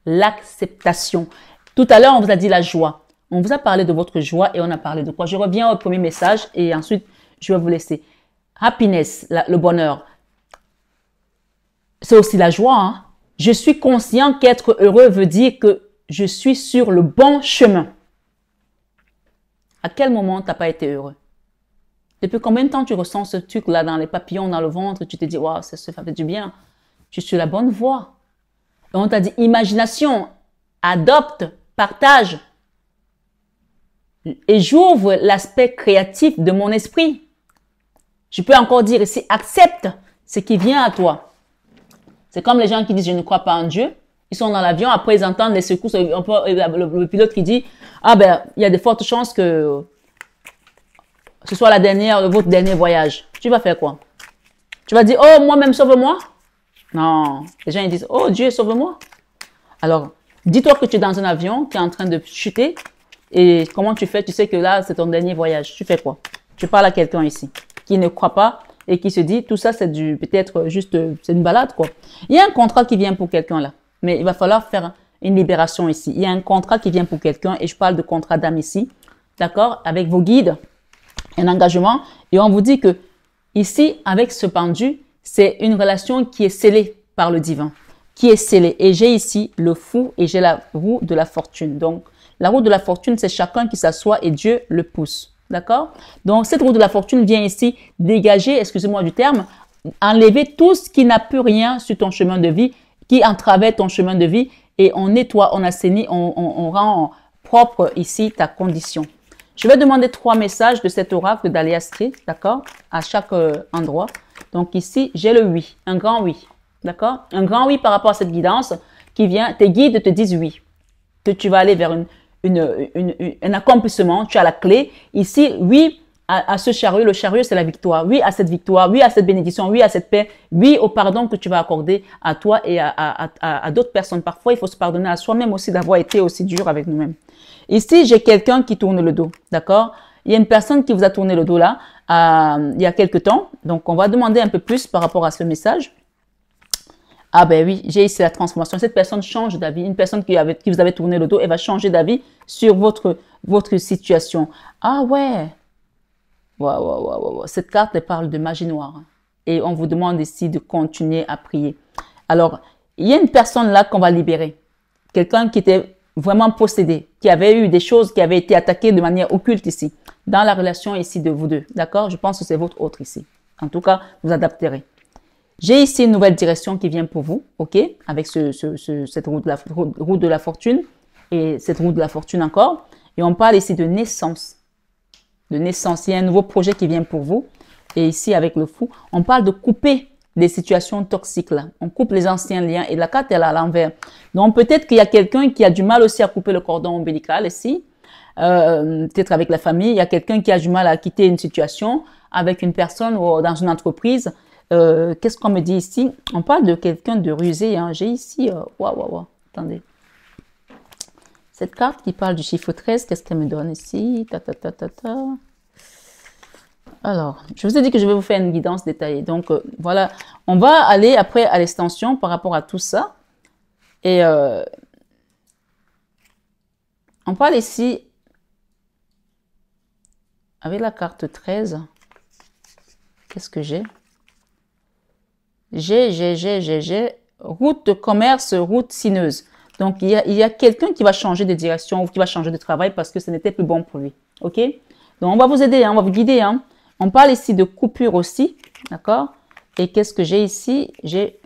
L'acceptation. Tout à l'heure, on vous a dit la joie. On vous a parlé de votre joie et on a parlé de quoi? Je reviens au premier message et ensuite, je vais vous laisser. Happiness, le bonheur. C'est aussi la joie. Hein? Je suis conscient qu'être heureux veut dire que je suis sur le bon chemin. À quel moment tu n'as pas été heureux? Depuis combien de temps tu ressens ce truc-là dans les papillons, dans le ventre, tu te dis, waouh, ça fait du bien. Tu es sur la bonne voie. Et on t'a dit, imagination, adopte, partage. Et j'ouvre l'aspect créatif de mon esprit. Je peux encore dire ici, accepte ce qui vient à toi. C'est comme les gens qui disent, je ne crois pas en Dieu. Ils sont dans l'avion, après ils entendent les secousses, le pilote qui dit, ah ben, il y a de fortes chances que ce soit votre dernier voyage. Tu vas faire quoi? Tu vas dire, oh, moi-même, sauve-moi? Non. Les gens, ils disent, oh, Dieu, sauve-moi. Alors, dis-toi que tu es dans un avion, tu es en train de chuter. Et comment tu fais? Tu sais que là, c'est ton dernier voyage. Tu fais quoi? Je parle à quelqu'un ici qui ne croit pas et qui se dit, tout ça, c'est peut-être juste, c'est une balade, quoi. Il y a un contrat qui vient pour quelqu'un là. Mais il va falloir faire une libération ici. Il y a un contrat qui vient pour quelqu'un et je parle de contrat d'âme ici. D'accord? Avec vos guides. Un engagement. Et on vous dit que ici, avec ce pendu, c'est une relation qui est scellée par le divin, qui est scellé. Et j'ai ici le fou et j'ai la roue de la fortune. Donc, la roue de la fortune, c'est chacun qui s'assoit et Dieu le pousse. D'accord? Donc, cette roue de la fortune vient ici dégager, excusez-moi du terme, enlever tout ce qui n'a plus rien sur ton chemin de vie, qui entravait ton chemin de vie, et on nettoie, on assainit, on rend propre ici ta condition. Je vais demander 3 messages de cet oracle d'Aliastri, d'accord, à chaque endroit. Donc ici, j'ai le oui, un grand oui, d'accord? Un grand oui par rapport à cette guidance qui vient, tes guides te disent oui, que tu vas aller vers un accomplissement, tu as la clé. Ici, oui à ce chariot, le chariot c'est la victoire. Oui à cette victoire, oui à cette bénédiction, oui à cette paix, oui au pardon que tu vas accorder à toi et à d'autres personnes. Parfois, il faut se pardonner à soi-même aussi d'avoir été aussi dur avec nous-mêmes. Ici, j'ai quelqu'un qui tourne le dos, d'accord? Il y a une personne qui vous a tourné le dos là, il y a quelque temps. Donc, on va demander un peu plus par rapport à ce message. Ah ben oui, j'ai ici la transformation. Cette personne change d'avis. Une personne qui vous avait tourné le dos, elle va changer d'avis sur votre situation. Ah ouais. Wow. Cette carte, elle parle de magie noire. Et on vous demande ici de continuer à prier. Alors, il y a une personne là qu'on va libérer. Quelqu'un qui était vraiment possédé, qui avait eu des choses qui avaient été attaquées de manière occulte ici, dans la relation ici de vous deux. D'accord? Je pense que c'est votre autre ici. En tout cas, vous adapterez. J'ai ici une nouvelle direction qui vient pour vous, ok? Avec cette roue de la fortune et cette roue de la fortune encore. Et on parle ici de naissance. De naissance. Il y a un nouveau projet qui vient pour vous. Et ici, avec le fou, on parle de couper des situations toxiques là. On coupe les anciens liens et la carte elle est à l'envers. Donc peut-être qu'il y a quelqu'un qui a du mal aussi à couper le cordon ombilical ici. Peut-être avec la famille. Il y a quelqu'un qui a du mal à quitter une situation avec une personne ou dans une entreprise. Qu'est-ce qu'on me dit ici? On parle de quelqu'un de rusé. Hein. J'ai ici... Attendez. Cette carte qui parle du chiffre 13, qu'est-ce qu'elle me donne ici? Alors, je vous ai dit que je vais vous faire une guidance détaillée. Donc, voilà. On va aller après à l'extension par rapport à tout ça. Et on parle ici avec la carte 13. Qu'est-ce que j'ai? J'ai route de commerce, route sinueuse. Donc, il y a quelqu'un qui va changer de direction ou qui va changer de travail parce que ce n'était plus bon pour lui. OK? Donc, on va vous aider, hein, on va vous guider. Hein. On parle ici de coupure aussi. D'accord? Et qu'est-ce que j'ai ici? J'ai...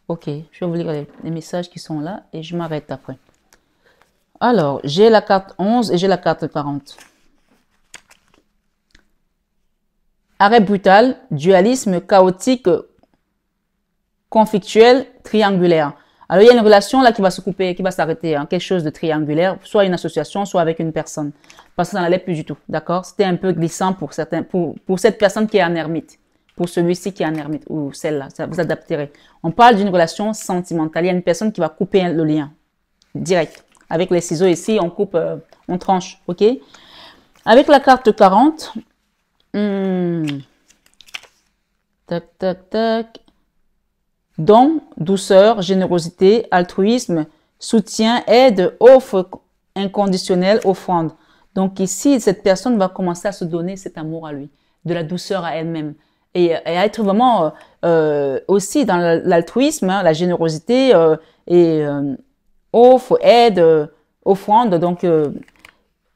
OK, je vais vous lire les messages qui sont là et je m'arrête après. Alors, j'ai la carte 11 et j'ai la carte 40. Arrêt brutal, dualisme chaotique, conflictuel, triangulaire. Alors, il y a une relation là qui va se couper, qui va s'arrêter, hein, quelque chose de triangulaire, soit une association, soit avec une personne. Parce que ça n'allait plus du tout, d'accord? C'était un peu glissant pour certains, pour cette personne qui est en ermite, pour celui-ci qui est en ermite, ou celle-là, ça vous adapterez. On parle d'une relation sentimentale. Il y a une personne qui va couper le lien, direct. Avec les ciseaux ici, on coupe, on tranche, ok? Avec la carte 40, tac. Don, douceur, générosité, altruisme, soutien, aide, offre inconditionnelle, offrande. Donc ici, cette personne va commencer à se donner cet amour à lui, de la douceur à elle-même. Et à être vraiment aussi dans l'altruisme, hein, la générosité offre, aide, offrande. Donc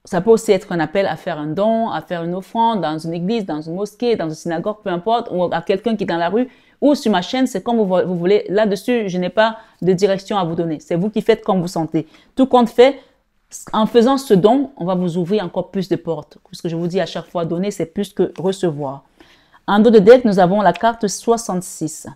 ça peut aussi être un appel à faire un don, à faire une offrande dans une église, dans une mosquée, dans une synagogue, peu importe, ou à quelqu'un qui est dans la rue, ou sur ma chaîne, c'est comme vous voulez. Là-dessus, je n'ai pas de direction à vous donner. C'est vous qui faites comme vous sentez. Tout compte fait, en faisant ce don, on va vous ouvrir encore plus de portes. Ce que je vous dis à chaque fois, donner, c'est plus que recevoir. En dos de deck, nous avons la carte 66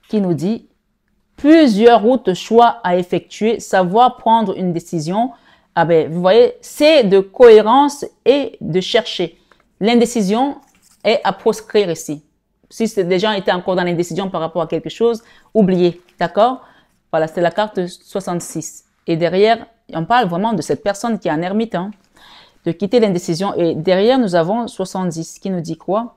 qui nous dit « Plusieurs routes, choix à effectuer, savoir prendre une décision. » Ah ben, vous voyez, c'est de cohérence et de chercher. L'indécision est à proscrire ici. Si des gens étaient encore dans l'indécision par rapport à quelque chose, oubliez, d'accord? Voilà, c'est la carte 66. Et derrière, on parle vraiment de cette personne qui est en ermite, hein, de quitter l'indécision. Et derrière, nous avons 70 qui nous dit quoi?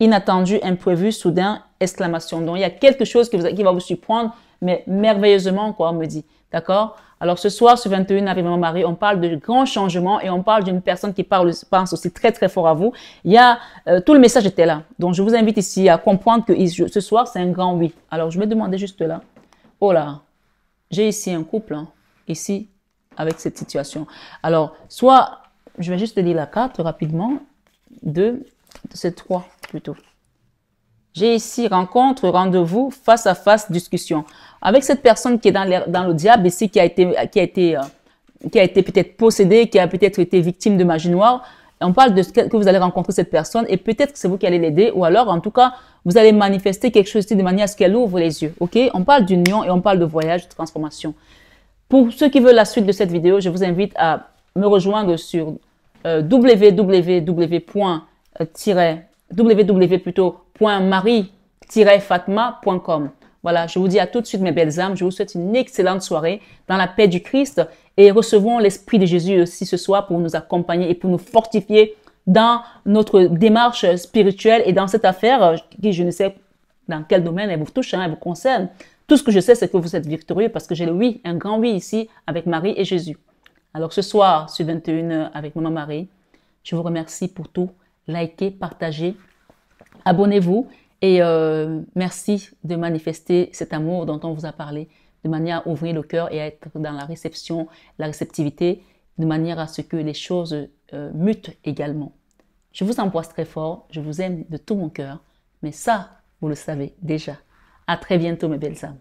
Inattendu, imprévu, soudain, exclamation. Donc, il y a quelque chose qui va vous surprendre mais merveilleusement, quoi, on me dit. D'accord? Alors, ce soir, sur 21 avec Maman Marie, on parle de grands changements et on parle d'une personne qui pense aussi très, très fort à vous. Il y a, tout le message était là. Donc, je vous invite ici à comprendre que ce soir, c'est un grand oui. Alors, je me demandais juste là. Oh là, j'ai ici un couple, hein, ici, avec cette situation. Alors, soit, je vais juste lire la carte rapidement, c'est 3 plutôt. J'ai ici rencontre, rendez-vous, face à face, discussion. Avec cette personne qui est dans le diable ici, qui a été peut-être possédée, qui a peut-être été victime de magie noire. On parle de que vous allez rencontrer cette personne et peut-être que c'est vous qui allez l'aider ou alors, en tout cas, vous allez manifester quelque chose ici de manière à ce qu'elle ouvre les yeux. OK? On parle d'union et on parle de voyage, de transformation. Pour ceux qui veulent la suite de cette vidéo, je vous invite à me rejoindre sur www.marie-fatma.com. Voilà, je vous dis à tout de suite mes belles âmes. Je vous souhaite une excellente soirée dans la paix du Christ et recevons l'Esprit de Jésus aussi ce soir pour nous accompagner et pour nous fortifier dans notre démarche spirituelle et dans cette affaire qui, je ne sais dans quel domaine elle vous touche, elle vous concerne. Tout ce que je sais, c'est que vous êtes victorieux parce que j'ai le oui, un grand oui ici avec Marie et Jésus. Alors ce soir, sur 21h avec Maman Marie, je vous remercie pour tout. Likez, partagez, abonnez-vous et merci de manifester cet amour dont on vous a parlé de manière à ouvrir le cœur et à être dans la réception, la réceptivité, de manière à ce que les choses mutent également. Je vous embrasse très fort, je vous aime de tout mon cœur, mais ça, vous le savez déjà. À très bientôt mes belles âmes.